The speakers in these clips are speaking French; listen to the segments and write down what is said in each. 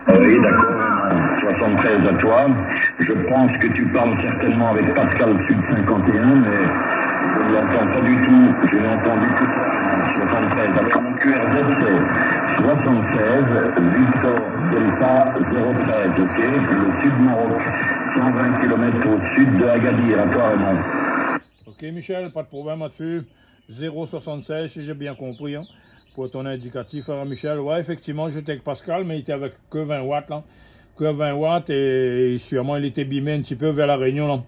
Oui, d'accord, 73 à toi. Je pense que tu parles certainement avec Pascal Sud 51, mais je ne l'entends pas du tout. Je l'ai entendu tout à 73. Alors mon QRZ c'est 76 Victor Delta 013, ok? Le sud Maroc, 120 km au sud de Agadir, à toi Raymond. Ok Michel, pas de problème là-dessus. 0,76 si j'ai bien compris. Hein. Pour ton indicatif, hein, Michel. Ouais, effectivement, j'étais avec Pascal, mais il était avec que 20 watts. Là. Que 20 watts et sûrement il était bimé un petit peu vers la Réunion. Là.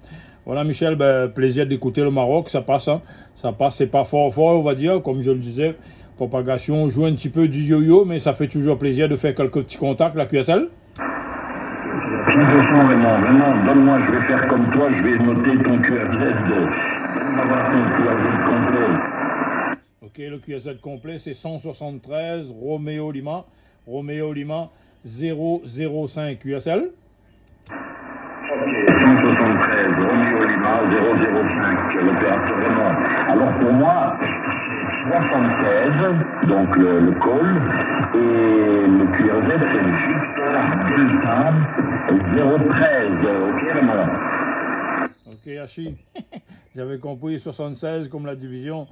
Voilà, Michel, ben, plaisir d'écouter le Maroc. Ça passe, hein. Ça passe, c'est pas fort, on va dire, comme je le disais. Propagation, on joue un petit peu du yo-yo, mais ça fait toujours plaisir de faire quelques petits contacts, la QSL. 100% Raymond. Maintenant, donne-moi, je vais faire comme toi, je vais noter ton QRZ. Donne-moi ton QRZ complet. Ok, le QSZ complet, c'est 173 Roméo Lima. Roméo Lima 005 QSL. Ok, 173 Roméo Lima 005, l'opérateur Raymond. Alors pour moi, 76, donc le call, et le QRZ c'est Victor Delta 013, ok Raymond? Ok, Hachi. J'avais compris 76 comme la division.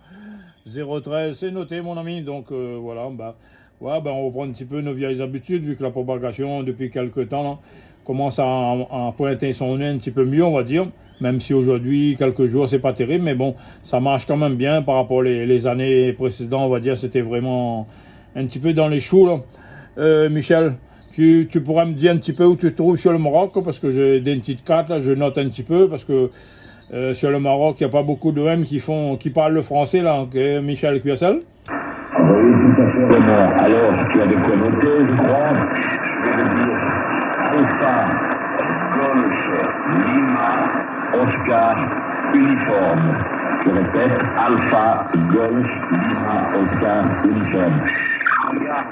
013, c'est noté mon ami. Donc voilà, bah, ouais, bah, on reprend un petit peu nos vieilles habitudes vu que la propagation depuis quelques temps là, commence à pointer son nez un petit peu mieux, on va dire. Même si aujourd'hui, quelques jours, c'est pas terrible, mais bon, ça marche quand même bien par rapport aux années précédentes, on va dire, c'était vraiment un petit peu dans les choux là. Michel, tu pourrais me dire un petit peu où tu te trouves sur le Maroc, parce que j'ai des petites cartes là, je note un petit peu, parce que sur le Maroc, il n'y a pas beaucoup d'OM qui parlent le français, là, okay, Michel QSL. Ah bah oui, tout à fait, Raymond. Alors, tu as de quoi noter, je crois. Je vais le dire. Alpha, Golf, Lima, Oscar, Uniforme. Je répète, Alpha, Golf, Lima, Oscar, Uniforme. Regarde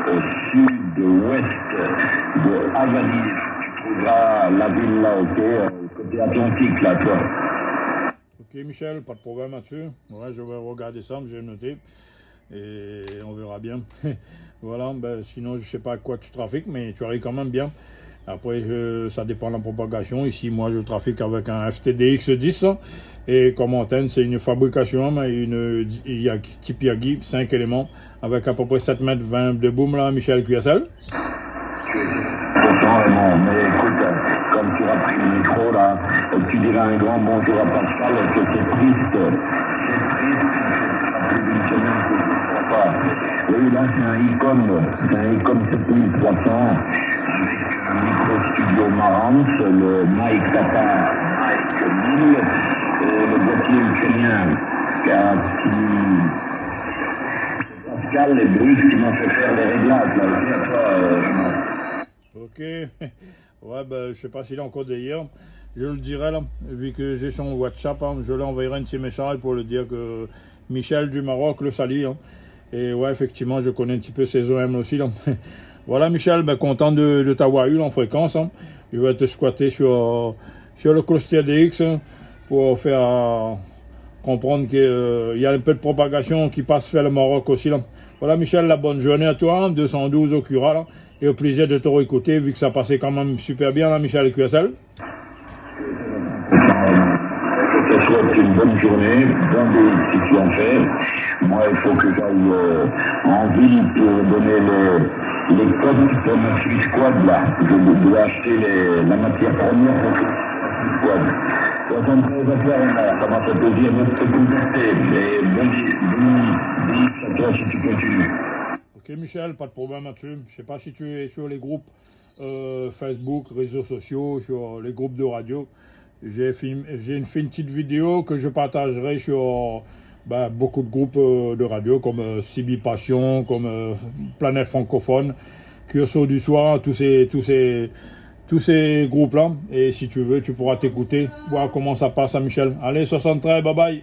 au sud-ouest de Agadir. Tu trouveras la ville là, ok, côté Atlantique, là, toi. Ok Michel, pas de problème là-dessus. Ouais, je vais regarder ça, j'ai noté. Et on verra bien. Voilà, ben, sinon je sais pas à quoi tu trafiques, mais tu arrives quand même bien. Après, ça dépend de la propagation. Ici, moi, je trafique avec un FTDX 10. Et comme antenne, c'est une fabrication, mais une type Yagi, 5 éléments, avec à peu près 7 mètres 20 de boom, là, Michel QSL. Content, Raymond, mais écoute, comme tu as pris le micro, là, tu diras un grand bonjour à Pascal, que c'est triste. C'est triste, ça fait plus d'une semaine que je ne vois pas. Oui, là, c'est un Icon 7300, avec un micro studio Marantz, le Mike Papa Mike 1000, et le boîtier ukrainien, Pascal et Bruce qui m'ont fait faire les réglages, là, aussi, à toi, Raymond. Ok. Ouais, ben, je sais pas s'il est encore d'ailleurs. Je le dirai là, vu que j'ai son WhatsApp, hein, je lui enverrai un petit message pour lui dire que Michel du Maroc le salue. Hein. Et ouais, effectivement, je connais un petit peu ses OM aussi. Là. Voilà, Michel, ben, content de t'avoir eu en fréquence. Hein. Je vais te squatter sur le cluster DX hein, pour faire comprendre qu'il y a un peu de propagation qui passe vers le Maroc aussi. Là. Voilà, Michel, la bonne journée à toi. Hein, 212 au Cura. Là. Et au plaisir de te réécouter, vu que ça passait quand même super bien, là, Michel QSL. Je te souhaite une bonne journée, bon dé si tu en fais. Moi, il faut que j'aille en ville pour donner les codes pour mon Swiss Squad, là. Je dois acheter la matière première pour le Swiss Squad. Donc, ça m'a fait plaisir de te contacter. Et bon dé à toi si tu continues. Ok Michel, pas de problème là-dessus. Je sais pas si tu es sur les groupes Facebook, réseaux sociaux, sur les groupes de radio. J'ai fait une petite vidéo que je partagerai sur beaucoup de groupes de radio comme CB Passion, comme Planète Francophone, Curso du Soir, tous ces groupes-là. Et si tu veux, tu pourras t'écouter, voir comment ça passe à Michel. Allez, 73, bye bye.